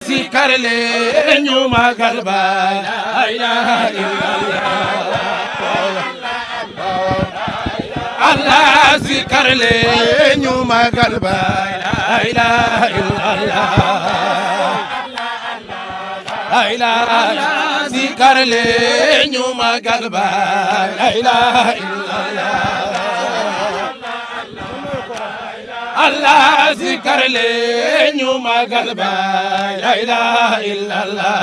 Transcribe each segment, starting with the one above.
zikar leen ñu magal Baay la ilaha illallah Allah zikar leen ñu magal Baay la ilaha illallah la ilaha zikar leen ñu magal Baay la ilaha illallah Allah zikar leen ñu magal Baay la ilaha illallah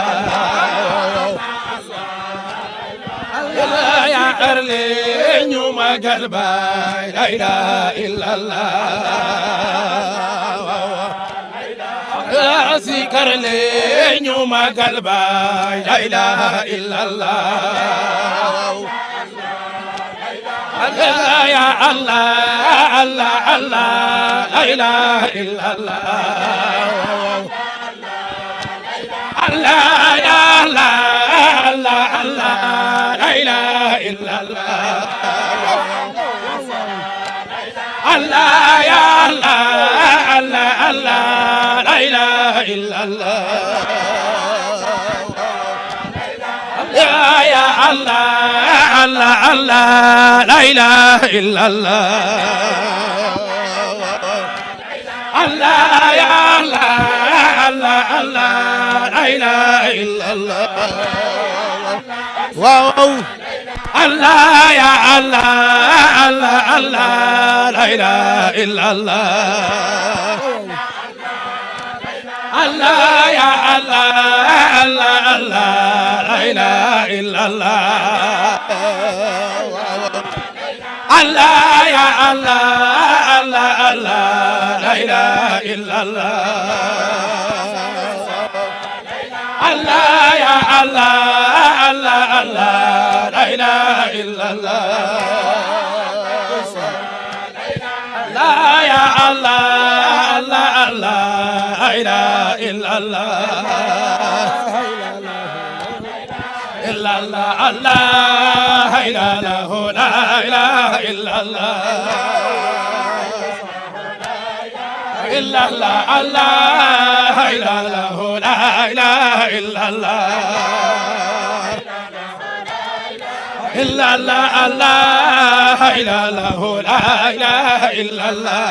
Allah yaakaar leen ñu magal Baay la ilaha illallah Allah zikar leen ñu magal Baay la ilaha illallah Allah ya Allah Allah Allah la ilaha illallah Allah ya Allah Allah Allah la ilaha illallah Allah ya Allah Allah Allah la ilaha illallah ya Allah Allah Allah la ilaha illallah Allah ya Allah Allah Allah la ilaha illallah wow Allah ya Allah Allah Allah la ilaha illallah Allah ya Allah Allah Allah la ilaha illallah Allah ya Allah Allah Allah la ilaha illallah Allah ya Allah Allah Allah la ilaha illallah La ya Allah Allah Allah la ilaha illallah illallah Allah illallah la ilaha illallah illallah Allah illallah la ilaha illallah illallah Allah illallah la ilaha illallah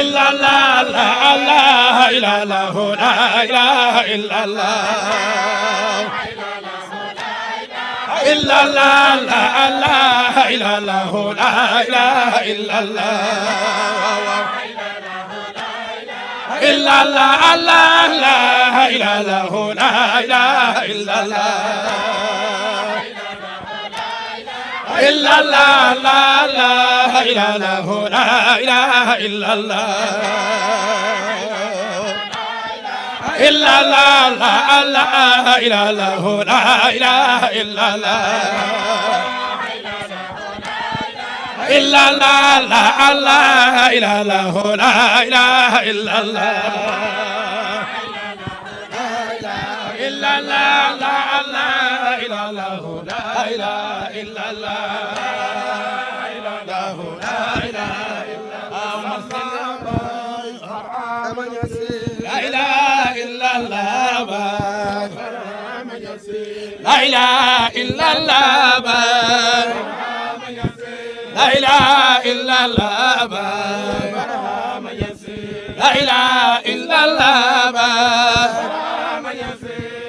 illallah Allah illallah la ilaha illallah illallah Allah illallah la ilaha illallah illallah Allah la illallah la ilaha illallah illallah la illallah la ilaha illallah illallah la illallah la ilaha illallah illallah la illallah la ilaha illallah illallah la illallah la ilaha illallah La ilaha illallah La ilaha illallah La ilaha illallah La ilaha illallah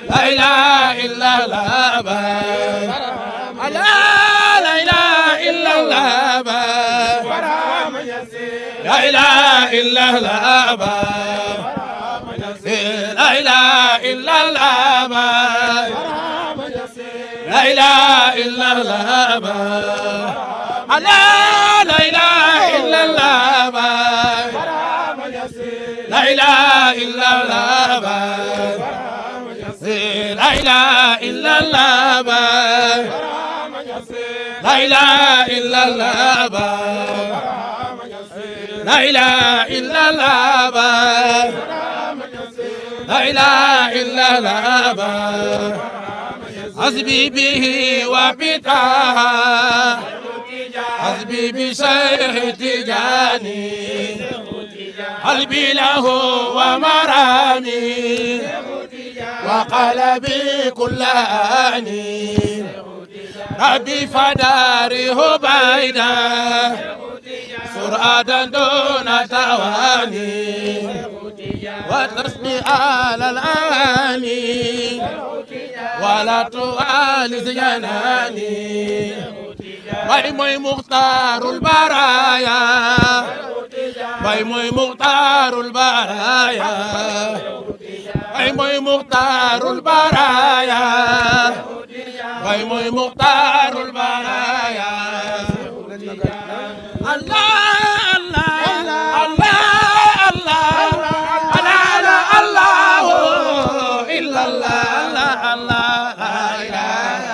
La ilaha illallah La ilaha illallah La ilaha illallah La ilaha illallah La ilaha illallah La ilaha illallah La ilaha illallah La ilaha illallah La ilaha illallah La ilaha illallah حسبي به وبطه حسبي بشيخ تجاني قلبي له ومرامي وقلبي كل آني ربي فداره بيدا سرعة دون تواني وترسمي على الأواني ولا توالي جناني باي موي مختار البرايا باي موي مختار البرايا باي موي مختار البرايا باي موي مختار البرايا الله الله الله الله الله إلا الله الله لا إله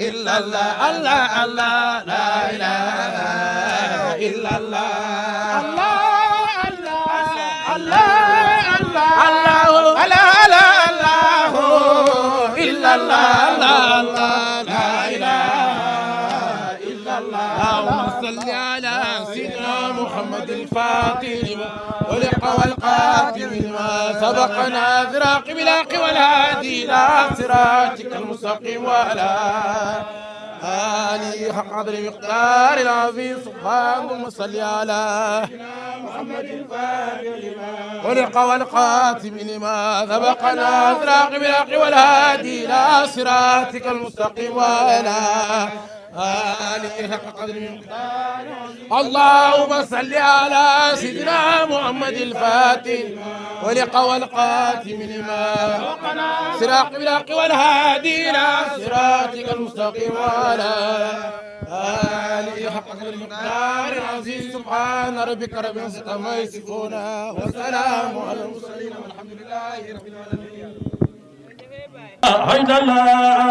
إلا الله الله الله لا إله إلا الله الله الله الله الله إلا الله الله لا إله إلا الله اللهم صل على سيدنا محمد الفاتح ولق والقاتم لما سبق ناذر بالحق والهادي إلى صراطك المستقيم وعلى آله حق قدر مقدار العظيم سبحان صل على محمد الفاتح لما ولق والقاتم لما سبق ناذر بالحق والهادي إلى صراطك المستقيم وعلى آله حق قدر مقدار اللهم صل على سيدنا محمد الفاتح ولق والقاتم لما صراط بالحق والهادي إلى صراطك المستقيم وعلى آله حق قدر المقدار العظيم سبحان ربك رب العزة عما يصفون وسلام على المرسلين والحمد لله رب العالمين. la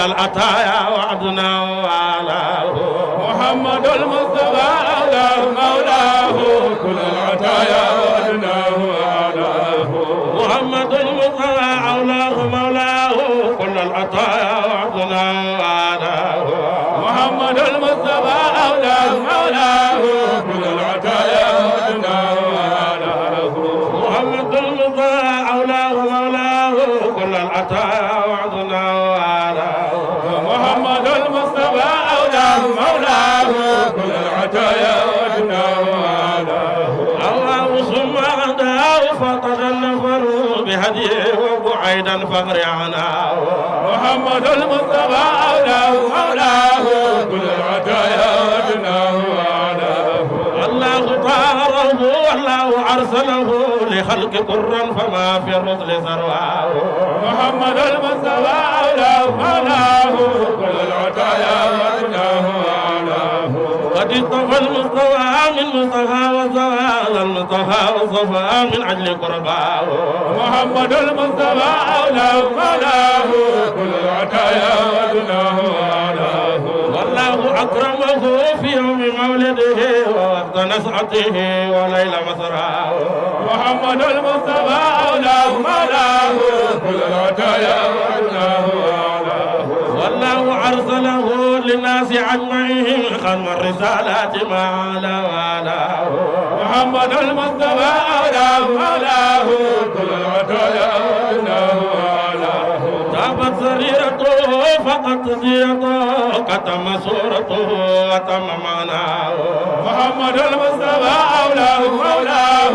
العطايا وعدنا وعلاه محمد المصطفى أولاه مولاه كل العطايا وعدنا وعلاه محمد المصطفى أولاه مولاه كل العطايا وعدنا وعلاه محمد المصطفى أولاه مولاه كل العطايا وعدنا وعلاه محمد المصطفى أولاه مولاه كل العطايا وعدنا وعلاه محمد المصطفى أولاه مولاه كل العطايا وعدنا وعلاه الله ثم غداه فقد النفر بهديه وبعيدا فقر عناه محمد المصطفى أولاه مولاه كل العطايا وعدنا وعلاه الله طاره والله أرسله لخلق قرا فما في الرسل ثرواه محمد المصطفى أولاه مولاه كل العطايا وعدنا وعلاه قد اصطفى المصطفى من مصطفى وصفى المصطفى وصفى من أجل قرباه محمد المصطفى أولاه مولاه كل العطايا وعدنا وعلاه والله أكرمه في يوم مولده ووقت نسعته وليل مسراه محمد المصطفى أولاه مولاه كل العطايا وعدنا وعلاه والله أرسله للناس أجمعين ختم الرسالات ما على والاه محمد المصطفى أولاه مولاه كل العطايا وعدنا وعلاه تابت سريرته فقط تزيته كتم صورته وتم معناه محمد المصطفى أولاه مولاه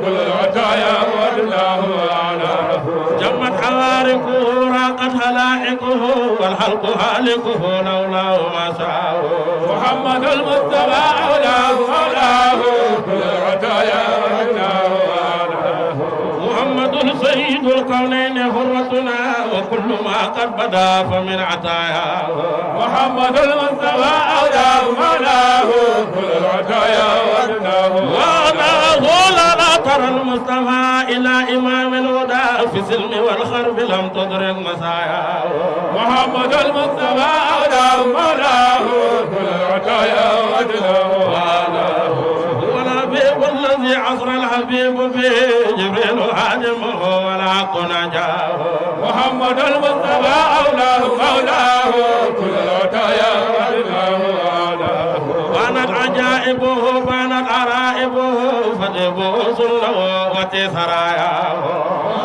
كل العطايا وعدنا وعلاه جمت حوارقه راقت هلائقه والحلق هالكه لولاه ما شاء محمد المصطفى أولاه مولاه كل العطايا وعدنا وعلاه محمد سيد الكونين حرتنا وكل ما قد بدا فمن عطاياه محمد المصطفى أولاه مولاه كل العطايا وعدنا وأناه لنا ترى المصطفى إلى إمام الهدى في السلم والخرب لم تدرك مساياه محمد المصطفى أولاه مولاه كل العطايا وعدنا وعلاه هو الحبيب الذي عصر الحبيب به جبريل هاجمه والحق نجاه محمد المصطفى أولاه مولاه كل العطايا بوس له وتسرايا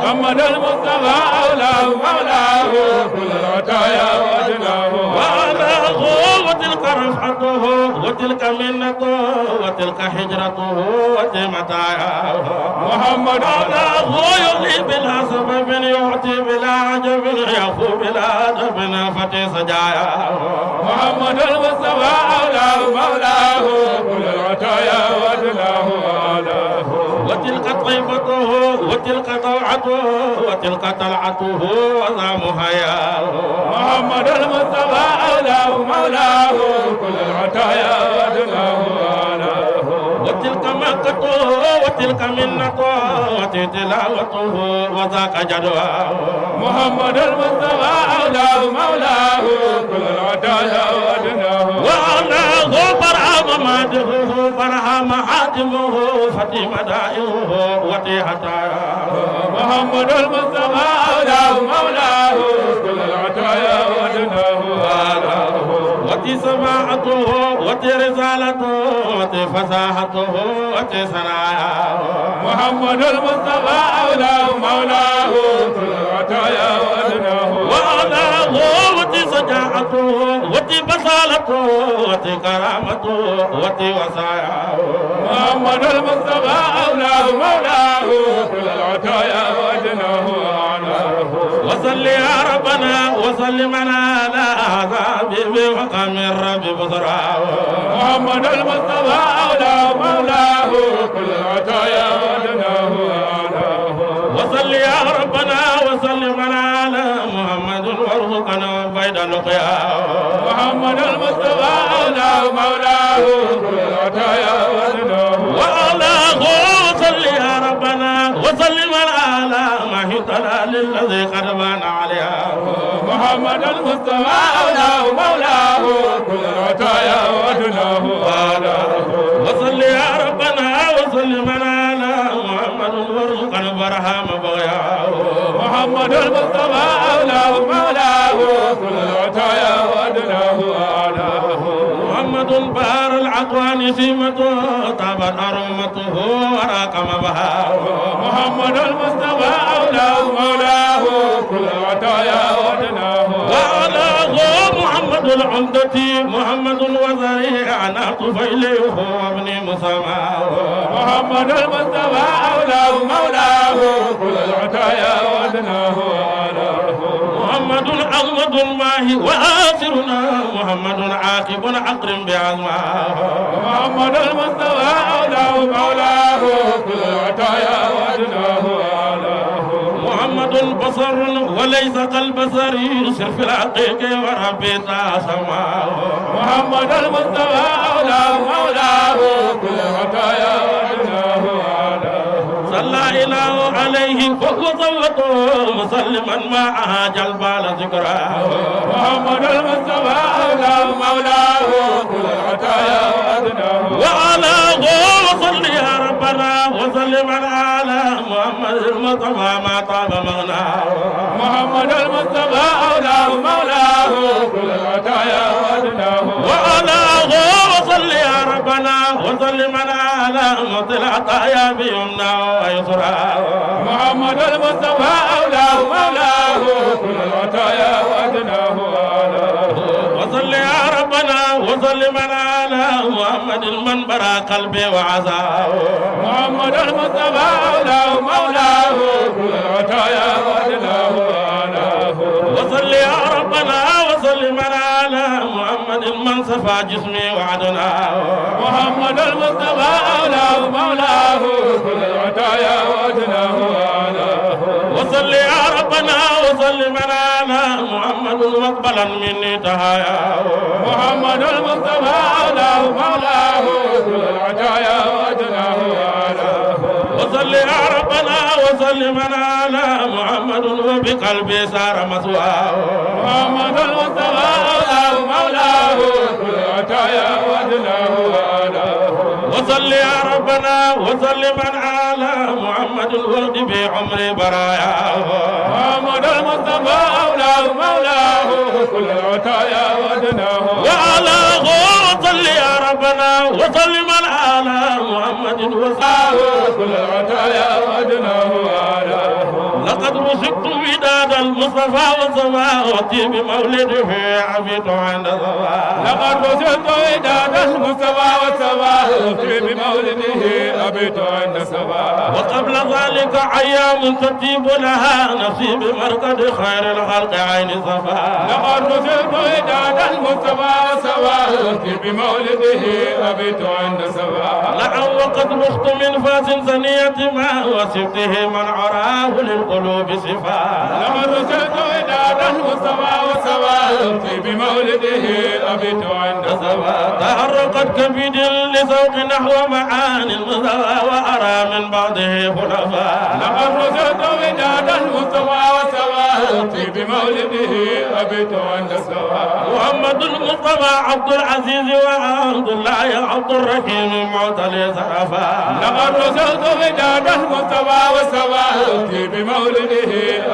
محمد المصطفى أولاه مولاه كل العطايا وأدناه وأناه وتلك رفعته وتلك منته وتلك هجرته وتمتايا محمد أناه يغني بلا سبب يعطي بلا عجب يعفو بلا عجب فتي سجايا محمد المصطفى أولاه مولاه كل العطايا وأدناه وآلاه وتلك طيبته وتلك طوعته وتلك طلعته وزامها يا محمد المصطفى أولاه مولاه كل العطايا وأدناه وآلاه وتلك مكته وتلك منته وتلاوته وذاك جدواه محمد المصطفى أولاه مولاه كل العطايا وأدناه وأناه برهام مادحه برهام حاتمه فتي مدائه وتي حتايا محمد المصطفى أولاه مولاه كل العطايا وأدناه وتي سماعته وتي رسالته وتي فصاحته وتي سناياه محمد المصطفى أولاه مولاه كل العطايا وأدناه وأناه وتي سجاعته وتي بصالته وتي كرامته وتي وصاياه محمد المصطفى أولاه مولاه كل العطايا وأدناه وأعلاه وصل يا ربنا وسلم على هذا بفقم الرب بصراه محمد المصطفى أولاه مولاه كل العطايا وأدناه وأعلاه وصل يا ربنا وسلم على محمد وارزقنا بيد لقياه محمد المصطفى أولاه مولاه كل العطايا وأدناه وعلاه وصل يا ربنا وسلم على ما هتلى للذي قد بان عليها محمد المصطفى أولاه مولاه كل العطايا وأدناه وصل يا ربنا وسلم على محمد وارزقنا برهام بغياه محمد المصطفى أولاه مولاه كل العطايا وأدناه وأعلاه محمد بار العطوان سيمته طابت أرمته وراك مبهاه محمد المصطفى أولاه مولاه كل العطايا وأدناه وعلاه محمد العمدة محمد وزريعنا طفيله وابن مساماه محمد المصطفى أولاه مولاه كل العطايا وأدناه وأعلاه محمد أحمد الماهي وآخرنا محمد عاقب عقر بعزماه محمد المصطفى أولاه مولاه كل العطايا وأدناه وأعلاه محمد بصر وليس كالبصر سر في الحقيق وربي تاسماه محمد المصطفى أولاه مولاه كل العطايا وأدناه وأعلاه صلى إله عليه وهو صوته مسلما معها جلبال ذكراه محمد المصطفى أولاه مولاه كل العطايا وأدناه وعلاه وصل يا ربنا وسلم على محمد المصطفى ما طاب مغناه محمد المصطفى أولاه مولاه كل العطايا وأدناه وعلاه وصل يا ربنا وسلم على مطل العطايا بيمنى ويسراه محمد المصطفى أولاه مولاه كل العطايا وأدناه وآلاه وصل يا ربنا وسلم على محمد من برا قلبي وعزاه محمد المصطفى أولاه مولاه كل العطايا وأدناه وآلاه وصل يا ربنا وسلم على محمد من صفى جسمي وعدناه محمد المصطفى أولاه مولاه كل العطايا وأدناه وآلاه وصل يا ربنا وسلم على محمد مقبلا مني تهاياه محمد المصطفى أولاه مولاه كل العطايا وأدناه وآلاه وصل يا ربنا وسلم على محمد وبقلبي سار مسواه محمد المصطفى أولاه مولاه كل العطايا وأدناه وآلاه وصل يا ربنا وسلم على محمد الورد بعمر براياه محمد المصطفى أولاه مولاه كل العطايا وأدناه وعلى وصل يا ربنا وسلم على محمد وهاد وساه كل العطايا وأدناه وأعلاه لقد رزقت وداد المصطفى وسماوتي بمولده عبيت عند سواه لقد رزقت وداد المصطفى وسماوتي بمولده أبيت عند سواه وقبل ذلك أيام تطيب لها نفسي بمركز خير الخلق عين صفا لقد رزقت وداد المصطفى وسماوتي بمولده أبيت عند سواه نعم وقد رخت من فاس ثنية ما وسبته من عراه للقلوب صفا لقد رزقت وداد المصطفى وسماوتي بمولده أبيت عند سواه تحرقت كبد لسوق نحو معاني المزوى وأرى من بعده خلفاء لقد رزقت وداد المصطفى وسماوتي بمولده أبيت عند سواه محمد المصطفى عبد العزيز وعبد الله عبد الرحيم معتلي زرفا لقد رزقت وداد المصطفى وسماوتي بمولده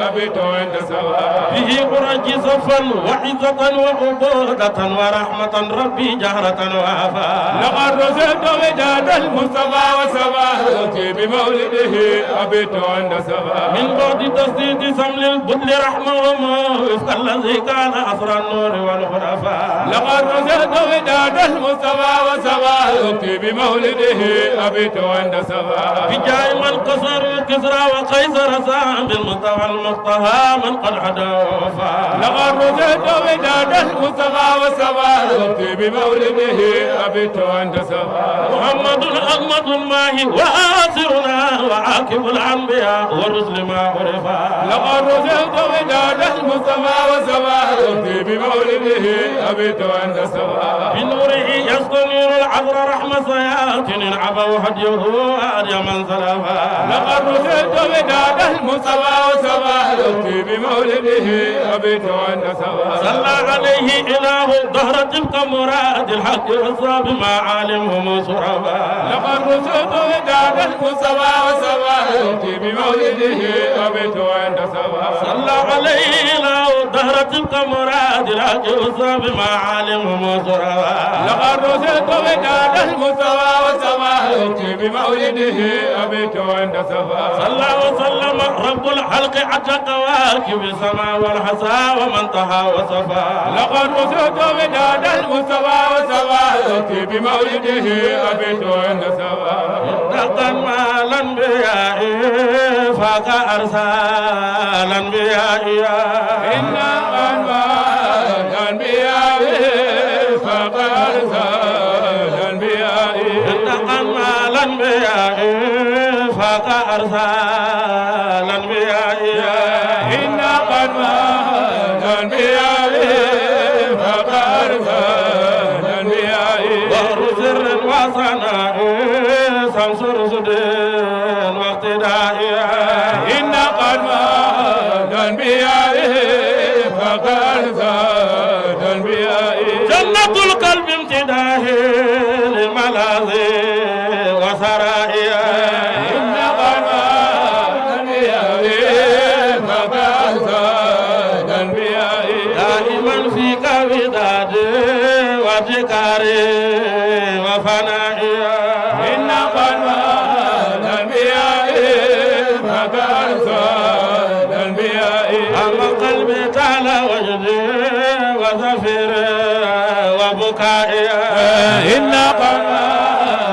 أبيت عند سواه به برج صفا وعزة وعبودة ورحمة ربي جهرة وعفا لقد رزقت وداد المصطفى وسماوتي بمولده أبيت عند سواه من بعد تسديد سمل البدل رحمة وما وفق الذي كان أسر النور والخلفاء لقد رزقت وداد المصطفى وسماوتي بمولده أبيت عند سواه بجاي من قصر وكسرى وقيصر سام بالمصطفى المصطفى من قد عدا وفا لقد رزقت وداد المصطفى وسماوتي بمولده أبيت عند سواه محمد أحمد الماهي وآسرنا وعاقب الأنبياء والرسل ما عرفا لقد رزقت وداد المصطفى وسماوتي بمولده أبيت عند سواه بنوره يستنير العذر رحمة سياتن عبوا هديه وهدي من سلفا لقد رزقت وداد المصطفى وسماوتي بمولده أبيت عند سواه صلى عليه إله دهر تبقى مراد الحق والصاب ما عالمهم صرفا لقد رزقت وداد المصطفى وسماوتي بمولده أبيت عند سواه صلى عليه إله دهر تبقى مراد الحق والصاب ما عالمهم صرفا لقد رزقت وداد المصطفى وسماوتي بمولده أبيت عند سواه صلى وسلم رب الحلق حتى كواكب السماء والحسى ومن طه وصفا لقد رزقت وداد المصطفى وسماوتي بمولده أبيت عند سواه دقا مع الأنبياء فاق أرسال الأنبياء إنا أنبياء الأنبياء فقد أرسل الأنبياء دقا مع الأنبياء فاق أرسال الأنبياء إنا قد الأنبياء فقد أرسل الأنبياء ظهر سر وصناء شمس رشد واقتداء إنا قد الأنبياء فقد أرسل الأنبياء جنة القلب امتداه للملاذ وسرائي إنا قد الأنبياء فقد أرسل الأنبياء دائما فيك وداد وذكار وفناء إنا قد الأنبياء فقد أرسل الأنبياء أما قلبي تعالى وجدي وزفير وبكائي إنا قد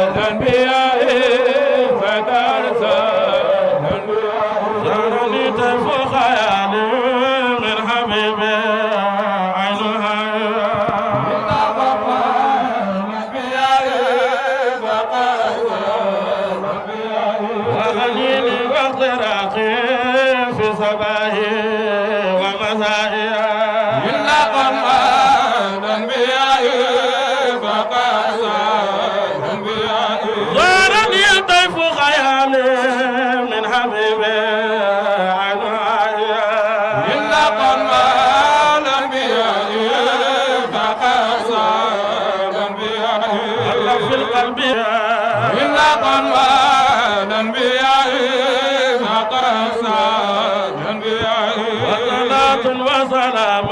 الأنبياء فقد أرسل الأنبياء زارني طيف خيالي من حبيبي عينها وغنيني واقتراقي في صباحي ومسائي إنا قد الأنبياء فقد أرسل الأنبياء زارني طيف خيالي من حبيبي عينها إنا قد الأنبياء فقد أرسل الأنبياء الله في القلب إنا قد الأنبياء فقد أرسل الأنبياء وصلاة وسلام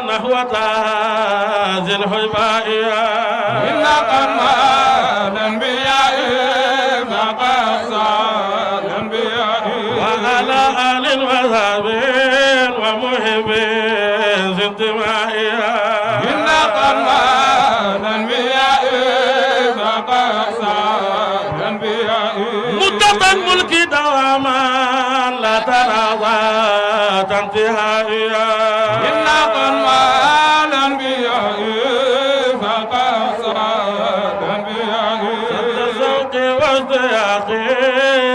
نحو تاز الحباء إنا قد الأنبياء وذهب ومحب ذي انتمائها إن قلبا الأنبياء فقصا الأنبياء مدة الملك دواما لا تراضى انتهائها إن قلبا الأنبياء فقصا الأنبياء الذوق وازدياقي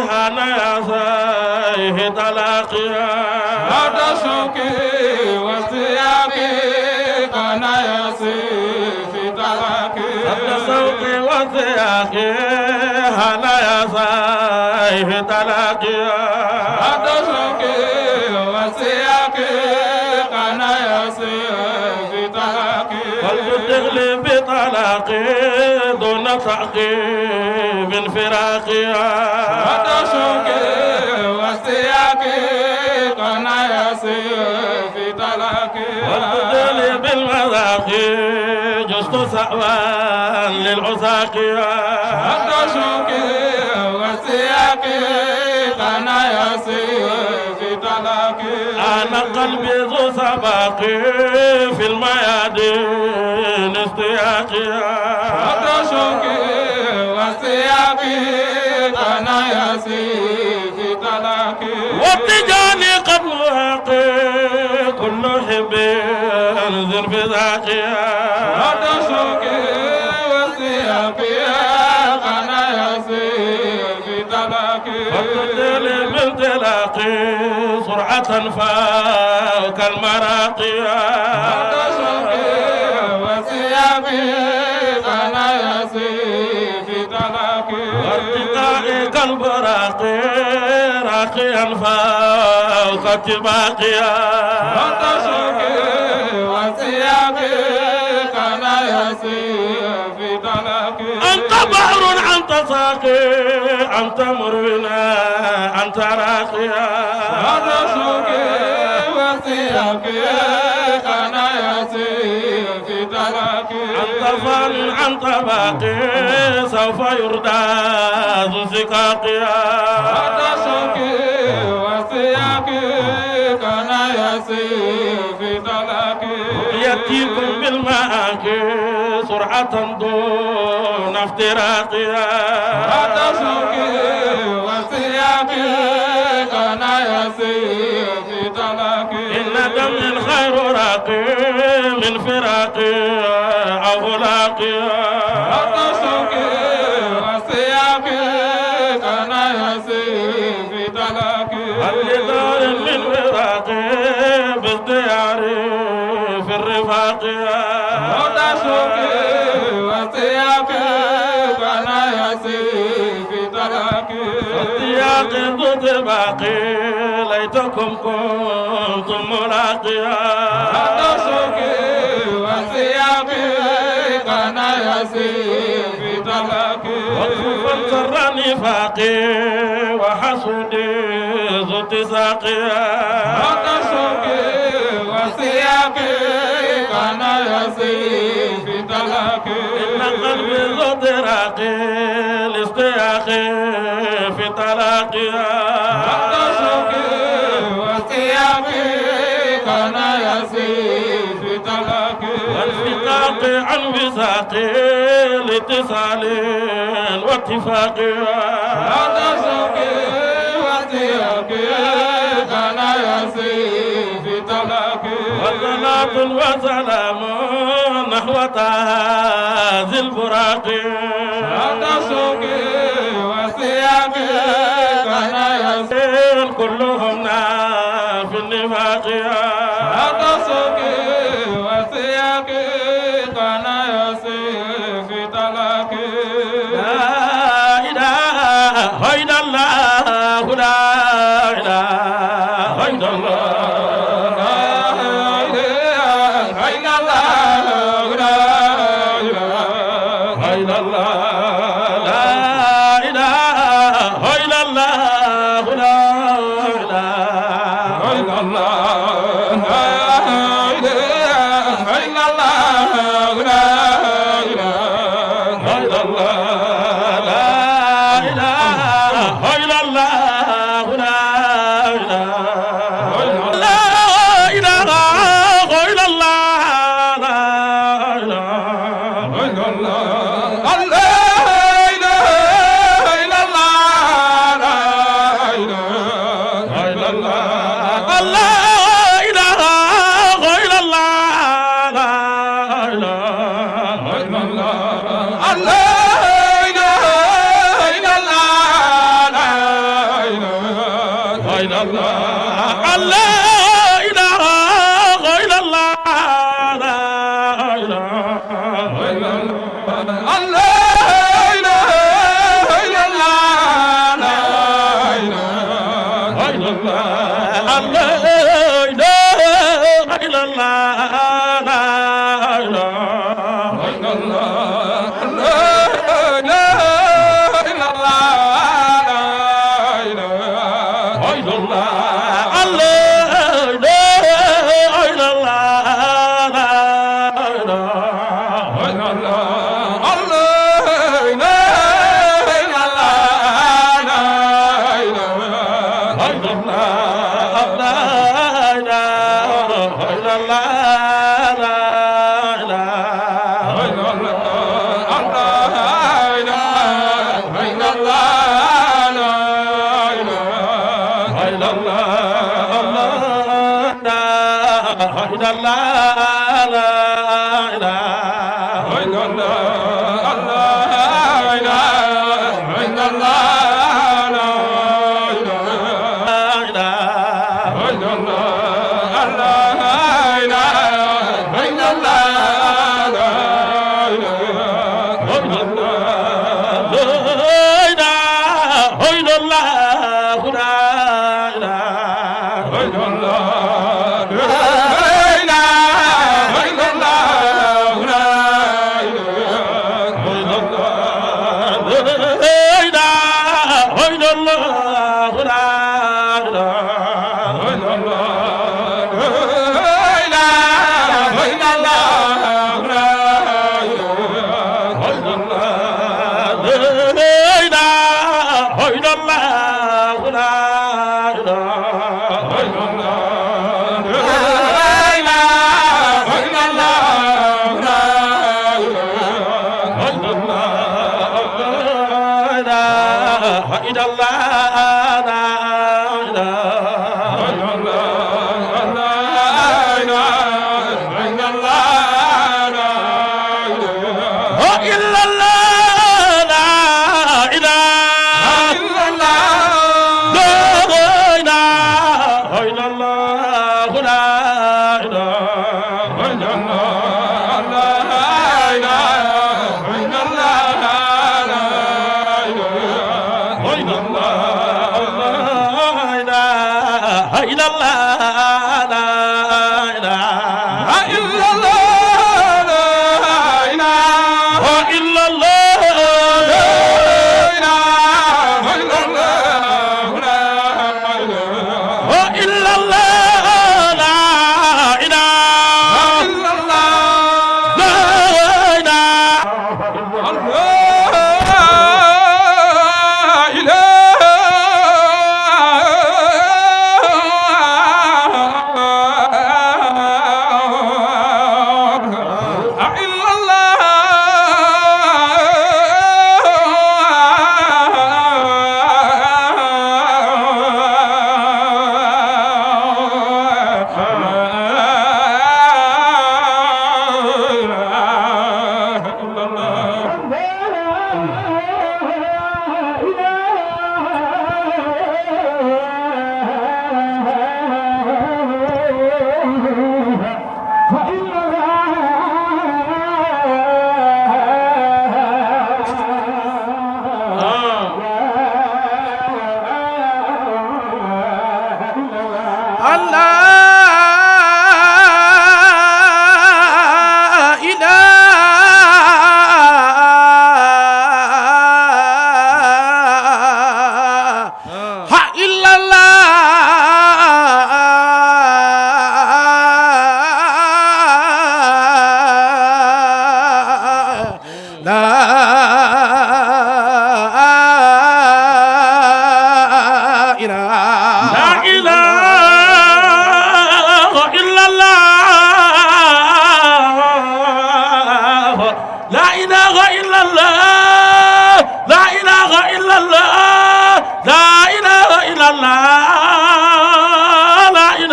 هنا يا سيه تلاقيها هذا شوقي واستياقي أنا يسير في تلاقي الذوق وازدياقي هنا يا سيه تلاقيها هذا شوقي واستياقي أنا يسير في تلاقي قلب تغلي بطلاقي دون تعقيب فراقها هذا شوقي واستياقي أنا يسير في تلاقي والبدل بالمذاقي جست سأوان للعساقية هذا شوقي واستياقي أنا يسير في تلاقي أنا قلبي ذو سباقي في الميادين استياقية هذا شوقي واستياقي أنا يسير في تلاقي واتجاني قد مواقي كل حب انزل في ذاقية هذا شوقي واستياقي أنا يسير في تلاقي والبدل بالتلاقي سرعة فوق المراقية هذا شوقي واستياقي أنا يسير في تلاقي وارتقائي كالبراقي راقيا فوق اتباقيا هذا شوقي واستياقي أنا يسير في تلاقي أنت بحر أنت ساقي أنت مروينا أنت راقيا هذا شوقي واستياقي أنا يسير في تلاقي أنت فان أنت باقي سوف يردى ذو سقاقيا هذا شوقي واستياقي أنا يسير في تلاقي يأتيكم بالماء سرعة دون افتراقها هذا شوقي واستياقي أنا يسير في تلاقي إن دم خير راقي من فراقي أو لاقيها هذا شوقي واستياقي أنا يسير في تلاقي اللدار من وراقي بالديار في الرفاق هذا شوقي واستياقي أنا يسير في تلاقي السياق ذو باقي ليتكم كنتم ملاقيا هذا شوقي واستياقي أنا يسير في تلاقي وصفا سر نفاقي وحسودي ذو اتساقيا هذا شوقي واستياقي أنا يسير في تلاقي إن قلبي ذو ضراقي لاستياقي في تلاقيا هذا شوقي واستياقي أنا يسير في تلاقي وانفقاقي عن وثاقي لاتصال واتفاق هذا شوقي واستياقي أنا يسير في تلاقي وصلاة وسلام نحو ذي البراق هذا شوقي واستياقي أنا يسير كلهم في النفاق هذا شوقي واستياقي أنا يسير في تلاقي لا إله إلا الله لا إله إلا الله إلا الله لا إله إلا الله لا إله إلا الله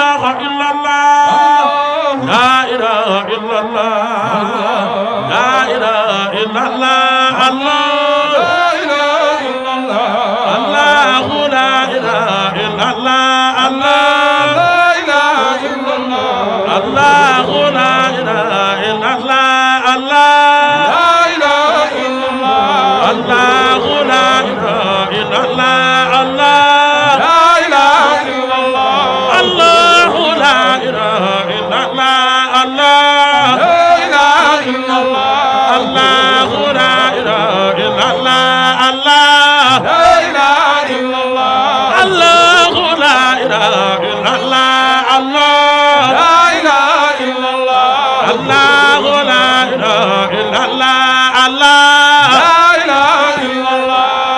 إله إلا الله لا إله إلا الله illallah Allah la ilaha illallah Allah la ilaha illallah Allah la ilaha illallah Allah la ilaha illallah Allah la ilaha illallah Allah la ilaha illallah Allah la ilaha illallah Allah la ilaha illallah Allah la ilaha illallah Allah la ilaha illallah Allah la ilaha illallah Allah la ilaha illallah Allah la ilaha illallah Allah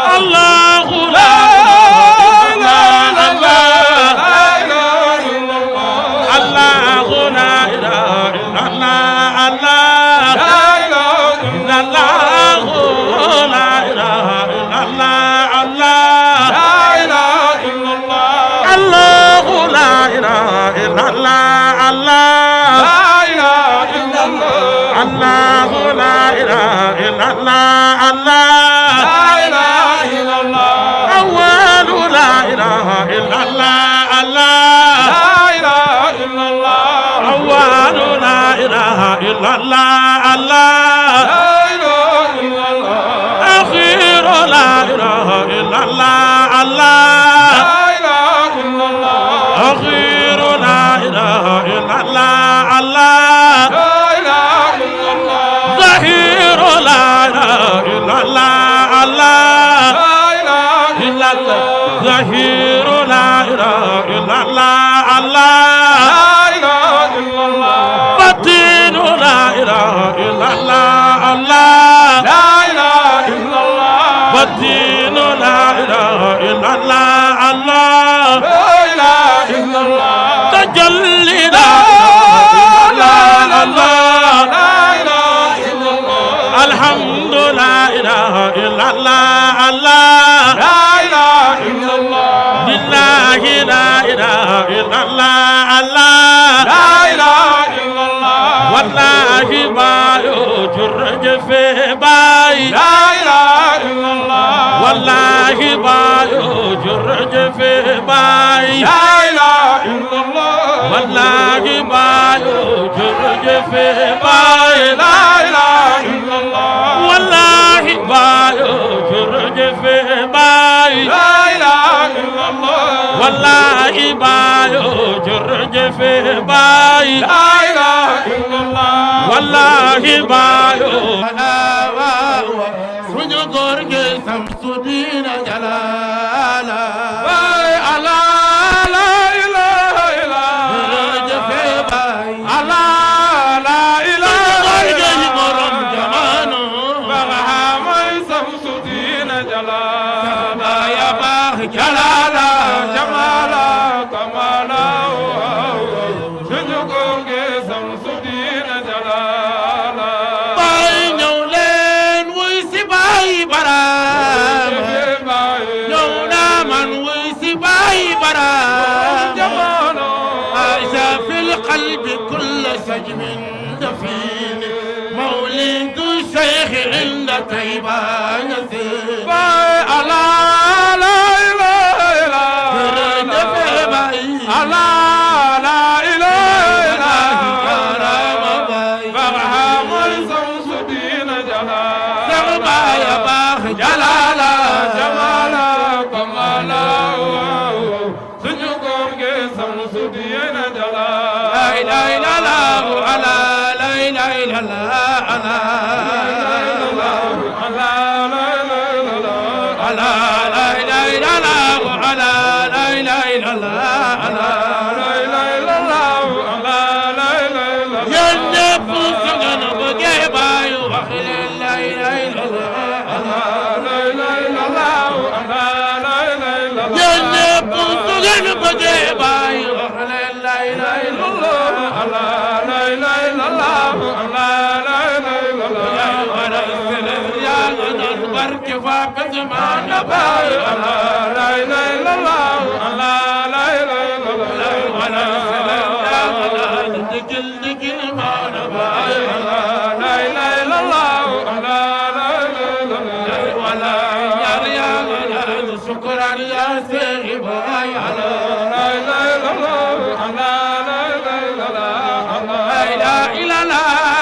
la ilaha illallah Allah la ilaha illallah Allah la Zahir la ilaha illallah Allah la ilaha illallah Batin la ilaha illallah Allah la ilaha illallah Batin la ilaha illallah Allah la ilaha illallah Tajalli la ilaha illallah la ilaha illallah Alhamdu la ilaha illallah Allah Lillahi la ilaha illallah Allah la ilaha illallah Wallahi bayo jurje fe bay la ilaha illallah Wallahi bayo jurje fe bay la ilaha illallah Wallahi bayo jurje fe bay la ilaha illallah Wallahi bayo jurje fe bay la ilaha illallah Wallahi bayo jurje fe bay la ilaha illallah Wallahi bayo suñu góor gi Samsudin Jalala bay ala la ilaha illallah jurje fe bay ala la ilaha illallah borom jamano Bahamay Samsudin Jalala ya bah jalala jamala kamala suñu góor gi Samsudin Jalala bay ñëw leen wuy si bay baram ñëw naa man wuy si bay baram jamano Aisha fil qalbi kull sajmin dafin مولد الشيخ عند طيبة يسير bay ala la ilaha illallah ala la ilaha illallah Bahamay Samsudin Jalala Jalala jamala kamala suñu góor gi Samsudin Jalala la ilaha illallah ala la ilaha illallah ala ala la ilaha illallah ala la ilaha illallah ala yéen ñëpp su ngeen bëggee bàyyi wax leen la ilaha illallah yéen ñëpp su ngeen bëggee bàyyi wax leen la ilaha illallah yaa nga doon barke fa pesman bàyyi digil digil maana bàyyi شكرا يا سيدي باي على لا إله إلا الله لا إله إلا الله لا إله إلا الله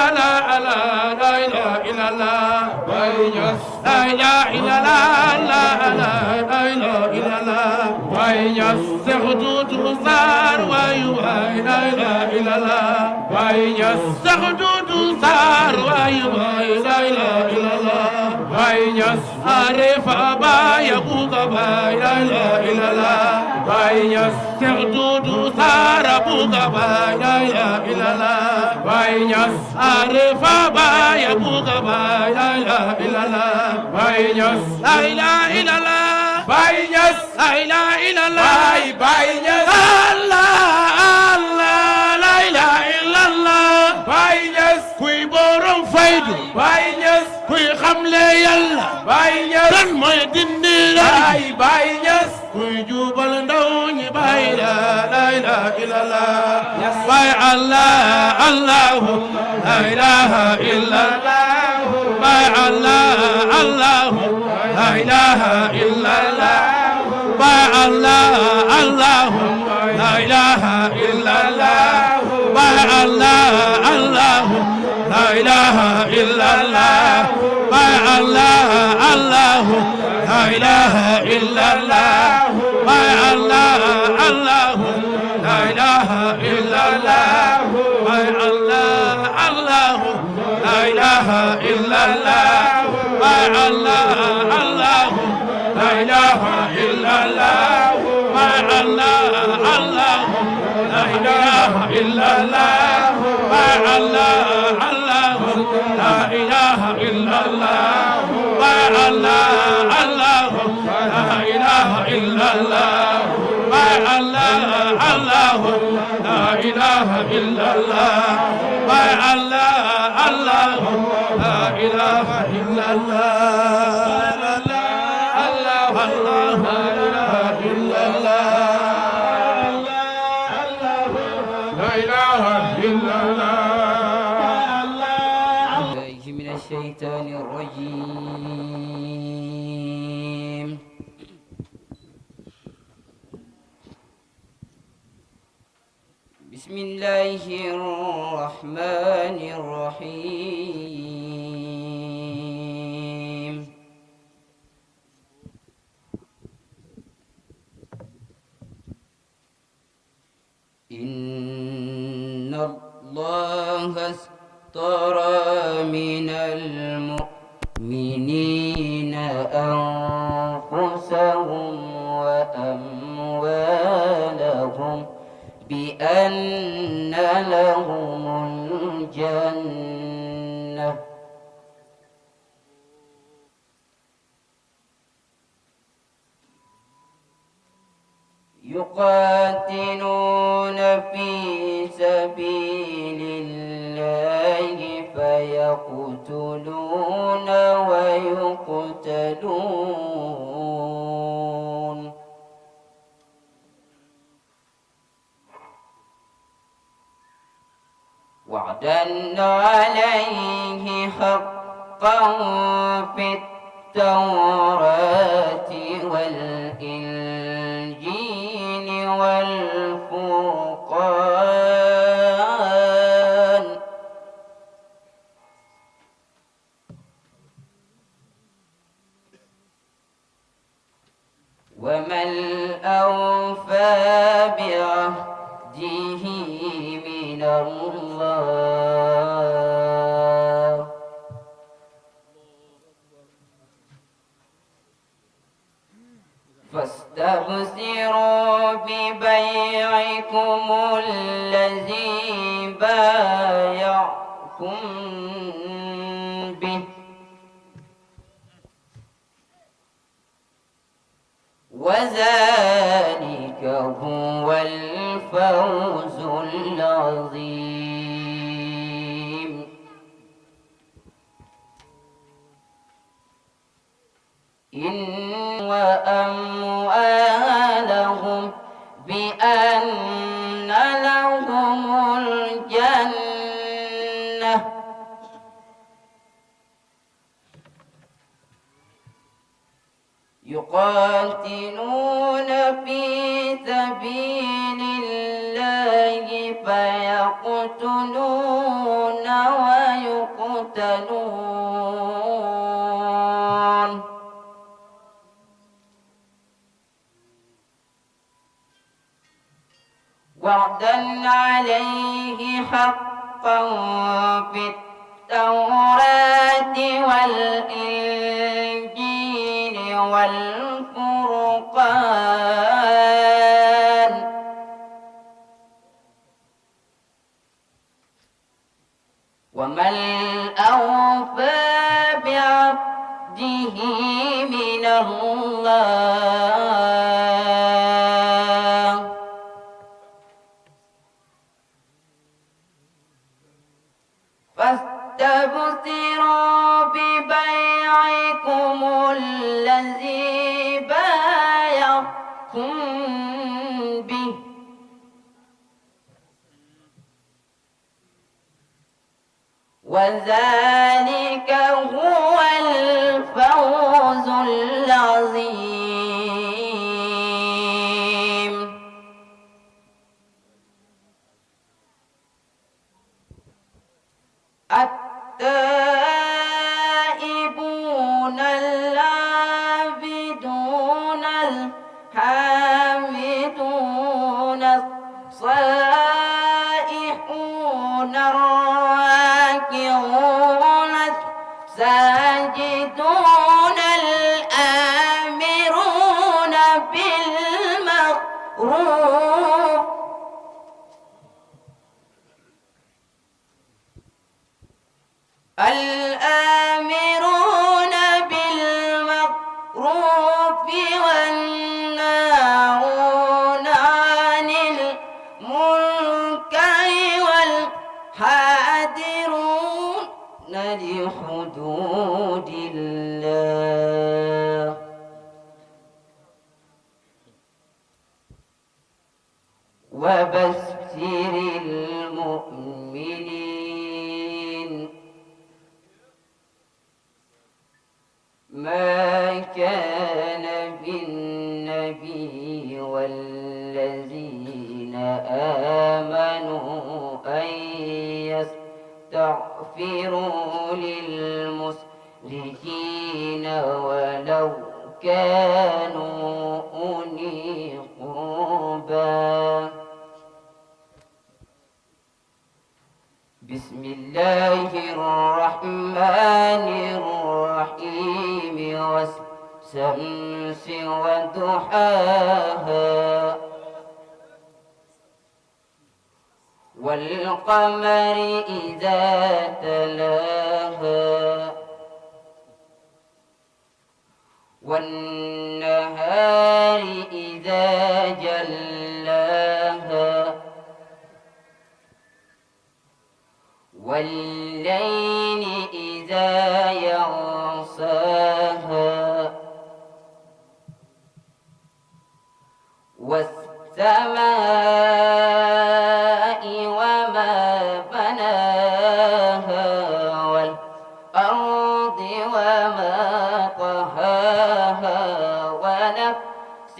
Baay Ñas لا إله إلا الله لا إله إلا الله Baay Ñas سخدود صار واي لا إله إلا الله Baay Ñas سخدود صار واي لا إله إلا الله Baay Ñas عارف أبا يبوك باي لا إله إلا الله Baay Ñas سخدود صار أبوك باي لا إله إلا الله Baay Ñas عارف أبا يبوك باي لا إله إلا الله Baay Ñas لا إله إلا الله Baay Ñas لا إله إلا الله Baay Ñas الله الله لا إله إلا الله Baay Ñas kuy borom faydu Baay Ñas kuy xamle yàlla Baay Ñas dan mooy dindi la Baay Ñas kuy jubal ndaw ñi bàyyi la ilaha illallah bay Allah Allahu la ilaha illallah bay Allah Allahu la ilaha illallah bay Allah Allahu la ilaha illallah bay Allah Allahu la ilaha illallah bay Allah Allahu la ilaha illallah bay Allah Allahu la ilaha illallah bay Allah Allahu la ilaha illallah bay Allah Allahu la ilaha illallah bay Allah Allahu la ilaha illallah bay Allah Allahu la ilaha illallah bay Allah Allahu la ilaha illallah bay Allah Allahu la ilaha illallah bay Allah Allahu la ilaha illallah Allah Allah la ilaha illallah La ilaha illallah الله من الشيطان الرجيم بسم الله الرحمن الرحيم إن الله اشترى من المؤمنين أنفسهم وأموالهم بأن لهم الجنة يقاتلون في سبيل الله فيقتلون ويقتلون وعدا عليه حقا في التوراة والإنجيل والفرقان ومن أوفى بعهده من الله فاستبصروا ببيعكم الذي بايعكم به وذلك هو الفوز العظيم إن وأموالهم بأن لهم الجنة يقاتلون في سبيل الله فيقتلون ويقتلون وعدا عليه حقا في التوراة والإنجيل والفرقان ومن أوفى بعهده من الله فاستبصروا ببيعكم الذي بايعتم به وذلك هو الفوز العظيم التائبون العابدون الحامدون الصائحون الراكعون الساجدون الآمرون بالمعروف الآمرون بالمعروف والناهون عن المنكر والحافظون لحدود الله وبشر المؤمنين ما كان بالنبي والذين آمنوا أن يستغفروا للمشركين ولو كانوا أولي قربى بسم الله الرحمن الرحيم والشمس وضحاها والقمر إذا تلاها والنهار إذا جلاها والليل إذا يغشاها والسماء وما بناها والأرض وما طحاها ونفس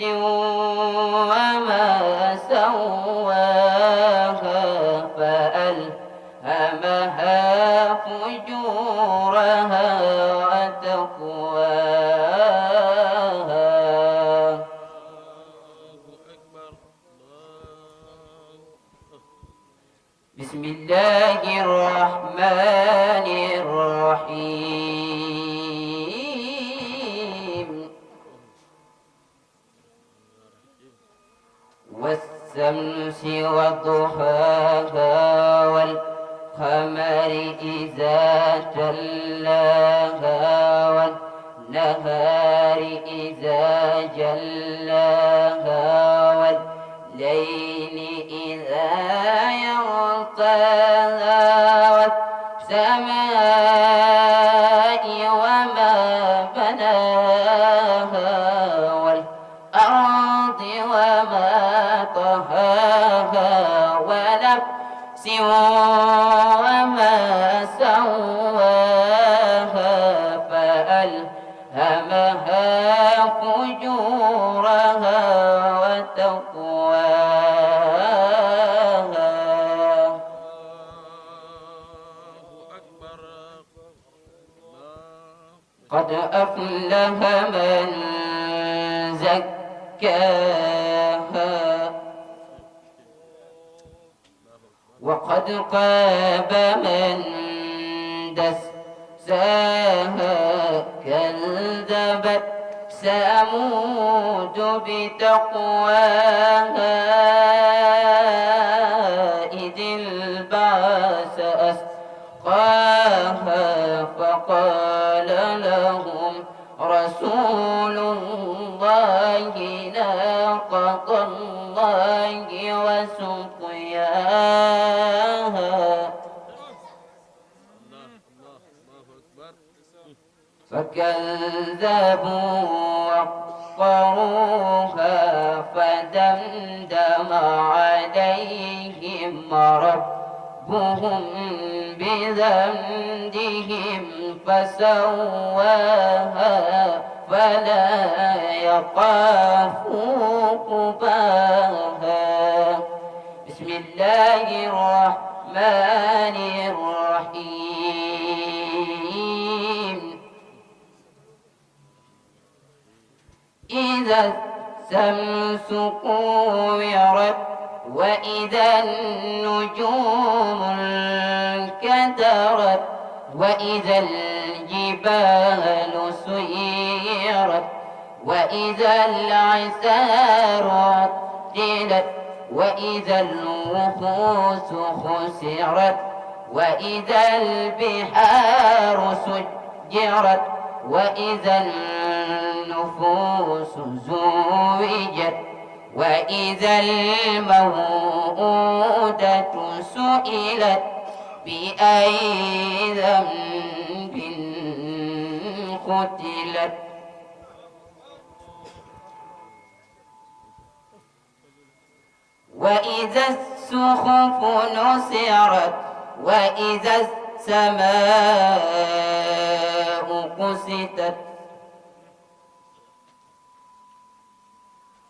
وما سواها فألهمها فجورها وتقواها بسم الله الرحمن الرحيم والشمس وضحاها والقمر إذا جلاها والنهار إذا جلاها والليل إذا يغشاها والسماء وما بناها والأرض وما طحاها ونفس وما سواها فألهمها قد أفلح من زكاها وقد خاب من دساها كذبت ثمود بتقواها إذ البعث أسقاها فقال لهم رسول الله ناقة الله وسقياها فكذبوا وعقروها فدمدم عليهم ربهم بذنبهم فسواها فلا يخاف عقباها بسم الله الرحمن الرحيم إذا الشمس كورت وإذا النجوم انكدرت وإذا الجبال سيرت وإذا العشار عطلت وإذا الوحوش حشرت وإذا البحار سجرت وإذا النفوس زوجت وإذا الموءودة سئلت بأي ذنب قتلت وإذا الصحف نشرت وإذا السماء كشطت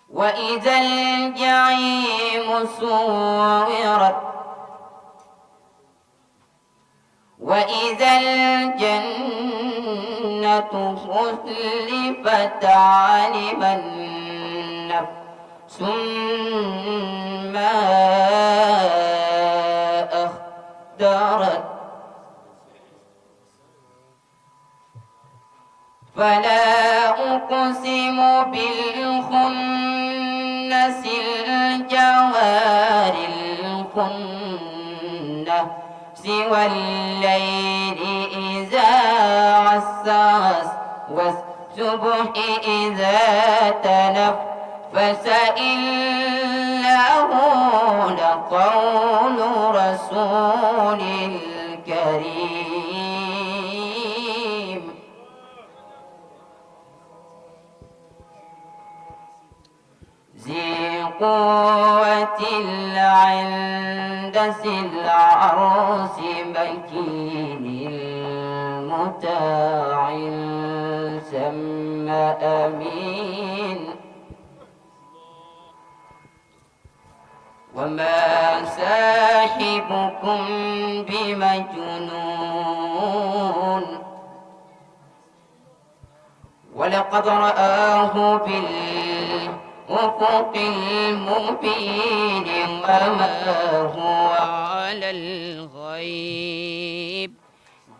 وإذا الجحيم سعرت وإذا الجنة أزلفت علمت نفس ما أحضرت فلا أقسم بالخنس الجوار الخنس والليل إذا عسعس والصبح إذا تنفس إنه لقول رسول كريم ذي قوة عند ذي العرش مكين مطاع ثم أمين وما صاحبكم بمجنون ولقد رآه بالأفق المبين وما هو على الغيب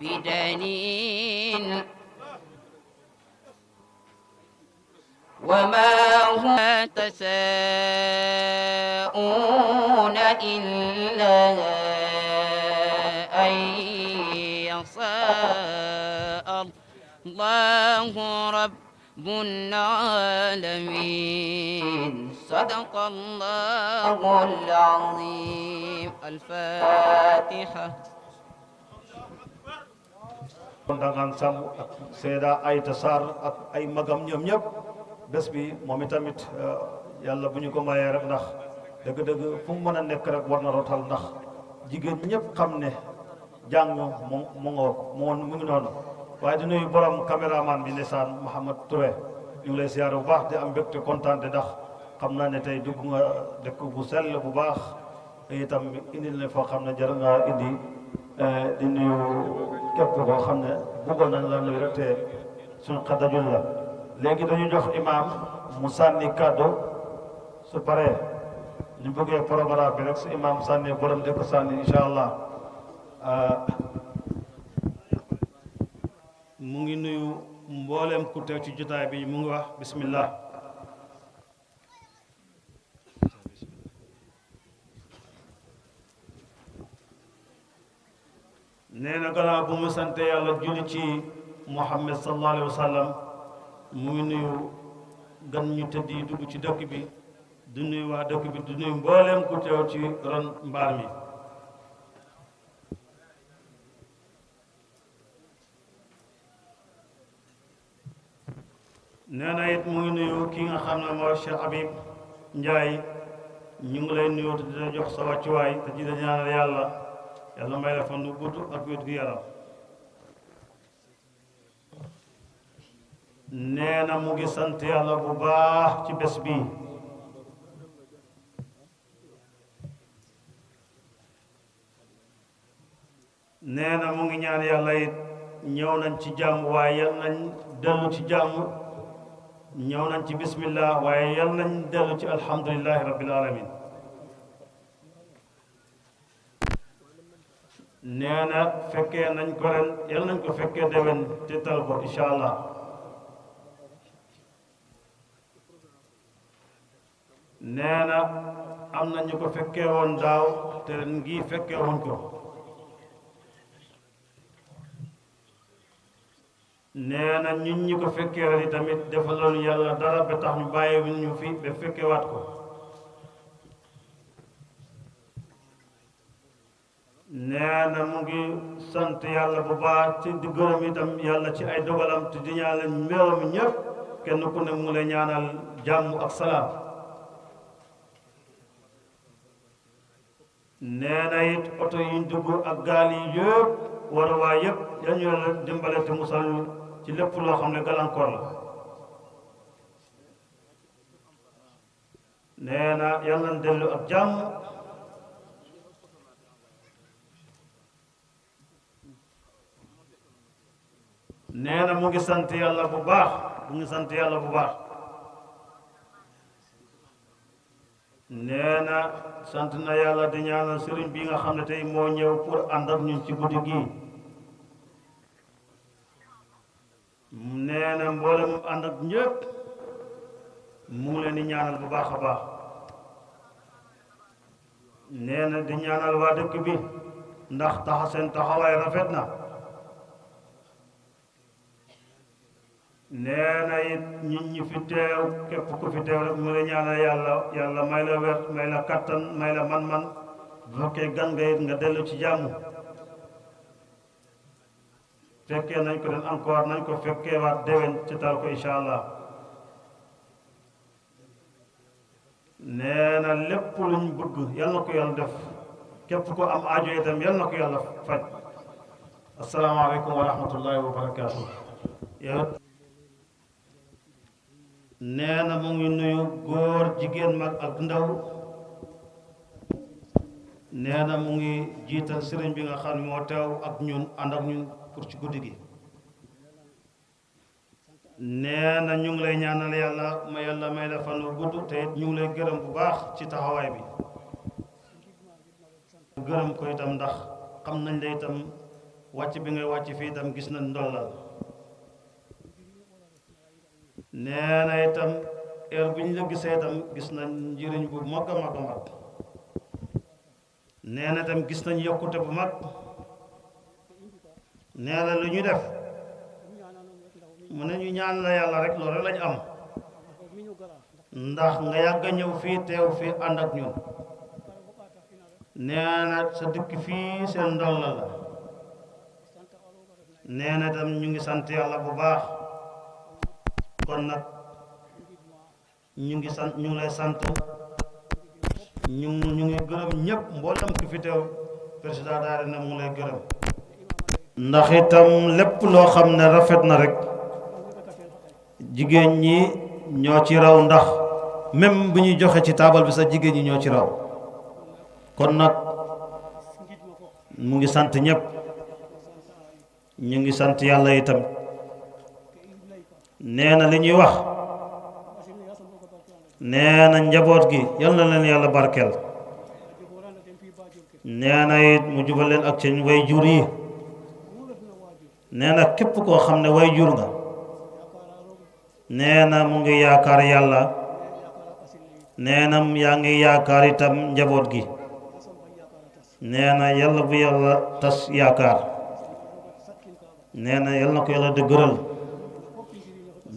بدليل وما هو تساءون إلا أن يشاء الله رب العالمين صدق الله العظيم الفاتحة kondangan sam ak Seyda Aïta Sarr ak ay magam ñoom ñëpp bés bi moom itamit yàlla bu ñu ko mayee rek ndax dëgg-dëgg fu mu mën a nekk rek war na rotal ndax jigéen ñëpp xam ne jàng mu ngi noonu waaye di nuyu borom caméraman bi ndeysaan Mouhamed Touré ñu ngi lay siyaare bu baax di am mbégte kontaan ndax xam naa ne tey dugg nga dëkk bu sell bu baax itam indil ne foo xam ne jar nga indi di nuyu képp koo xam ne bëggoon nañ la nuyu rek te suñ xadajul la léegi dañu jox imam mu sànni kàddu su paree ñu bëggee programme bi rek su imam sànni borom di ko sànni incha allah mu ngi nuyu mboolem ku teew ci jotaay bi mu ngi wax bismillah nee na gannaaw bu mu sante yàlla julli ci Muhammad sallallahu alayhi wa sallam mu ngi nuyu gan ñu tëdd yi dugg ci dëkk bi du nuyu waa dëkk bi du nuyu mbooleem ku teew ci ron mbaar mi nee na it mu ngi nuyu ki nga xam ne mooy Cheikh Habib Ndiaye ñu ngi lay nuyu te dina jox sa wàccuwaay te dina ñaanal yàlla may la fan nu gudd ak wér gu yaram nee na mu ngi sant yàlla bu baax ci bés bi nee na mu ngi ñaan yàlla it ñëw nañ ci jàmm waaye yal nañ dellu ci jàmm ñëw nañ ci bismillah waaye yal nañ dellu ci alhamdulillahi rabbil alamin nee na fekkee nañ ko ren yal nañ ko fekkee déwén te tal ko incha allah nee na am na ñu ko fekkee woon daaw te ren ngi fekkee wuñ ko nee na ñun ñi ko fekkee ren tamit defaloon yàlla dara ba tax ñu bàyyi ñu fi ba fekkee waat ko nee na mu ngi sant yàlla bu baax ci di gërëm itam yàlla ci ay dogalam te di ñaanal mbiram ñëpp kenn ku ne mu lay ñaanal jàmm ak salaam nee na it oto yi ñu dugg ak gaal yi yëpp war a waa yëpp yañu la dimbale te musal ci lépp loo xam ne gàllankoor la nee na yàlla na dellu ak jàmm nee na mu ngi sant yàlla bu baax mu ngi sant yàlla bu baax nee na sant na yàlla di ñaanal sëriñ bi nga xam ne tey moo ñëw pour ànd ak ñun ci guddi gii nee na mboolem ànd ak ñëpp mu ngi leen di ñaanal bu baax a baax nee na di ñaanal waa dëkk bi ndax seen taxawaay rafet na nee na it nit ñi fi teew képp ku fi teew rek mu ngi ñaanal yàlla may la wér may la kattan may la man-man bu fekkee gan nga it nga dellu ci jàmm fekkee nañ ko den encore nañ ko fekkee waat déwén ci tal ko incha allah nee na lépp luñ bëgg yal na ko yàlla def képp ko am aajo itam yal na ko yàlla faj asalaamaaleykum wa rahmatullahi wa barakaatu nee na mu ngi nuyu góor jigéen mag ak ndaw nee na mu ngi jiital sëriñ bi nga xam ne moo teew ak ñun ànd ak ñun pour ci guddi gi nee na ñu ngi lay ñaanal yàlla may la fan wu gudd te it ñu ngi lay gërëm bu baax ci taxawaay bi gërëm ko itam ndax xam nañ la itam wàcc bi ngay wàcc fii itam gis nañ ndollal nee na itam heure bu ñu la gisee itam gis nañ njëriñ bu mag a mag a mag nee na itam gis nañ yokkute bu mag nee na lu ñu def mu ne ñu ñaan la yàlla rek loolu lañ am ndax nga yàgg a ñëw fii teew fii ànd ak ñun nee na sa dëkk fii seen ndolla la nee na itam ñu ngi sant yàlla bu baax kon nag ñu ngi lay sant ñu ngi gërëm ñëpp mboolem ki fi teew président daara na mu ngi lay gërëm ndax itam lépp loo xam ne rafet na rek jigéen ñi ñoo ci raw ndax même bu ñuy joxe ci taabal bi sax jigéen ñi ñoo ci raw kon nag mu ngi sant ñëpp ñu ngi sant yàlla itam nee na li ñuy wax nee na njaboot gi yal na leen yàlla barkeel nee na it mu jubal leen ak seen way jur yi nee na képp koo xam ne way jur nga nee na mu ngi yaakaar yàlla nee na yaa ngi yaakaar itam njaboot gi nee na yàlla bu yàlla tas yaakaar nee na yàlla na ko yàlla dëgëral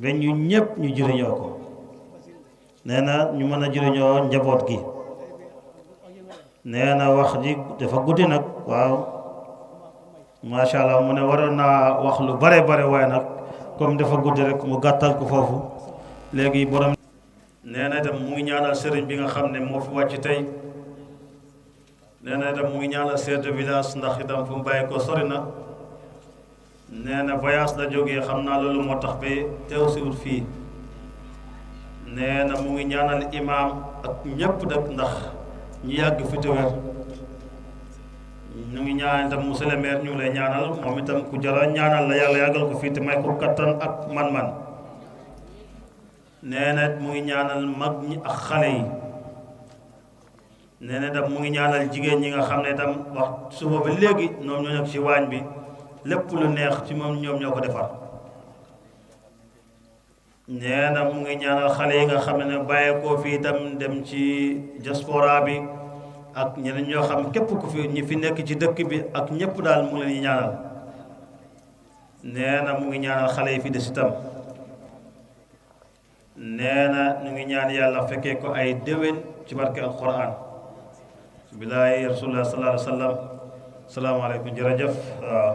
ba ñu ñépp ñu jëriñoo ko nee na ñu mën a jëriñoo njaboot gi nee na wax ji dafa guddi nag waaw macha allah mu ne waroon naa wax lu bare bare waaye nag comme dafa guddi rek mu gàttal ko foofu léegi borom nee na itam mu ngi ñaanal sëriñ bi nga xam ne moo fi wàcc tey nee na itam mu ngi ñaanal chef de village ndax itam fu mu bàyyi ko sori na nee na voyage la jógee xam naa loolu moo tax ba teew si wut fii nee na mu ngi ñaanal imaam ak ñépp nag ndax ñu yàgg fi te wér ñu ngi ñaanal itam monsieur le maire ñu ngi lay ñaanal moom itam ku jara ñaanal la yàlla yàggal ko fii te may ko kattan ak man-man nee na mu ngi ñaanal mag ñi ak xale yi nee na itam mu ngi ñaanal jigéen ñi nga xam ne itam wax suba ba léegi ñoom ñoo nekk ci waañ bi lépp lu neex ci moom ñoom ñoo ko defar nee na mu ngi ñaanal xale yi nga xam ne bàyyeekoo fii itam dem ci diaspora bi ak ñeneen ñoo xam képp ku fi ñi fi nekk ci dëkk bi ak ñépp daal mu ngi leen di ñaanal nee na mu ngi ñaanal xale yi fi des itam nee na ñu ngi ñaan yàlla fekkee ko ay déwén ci barke alquran bilaay rasulullah sallallahu alayhi wa sallam salaamaaleykum jërëjëf waaw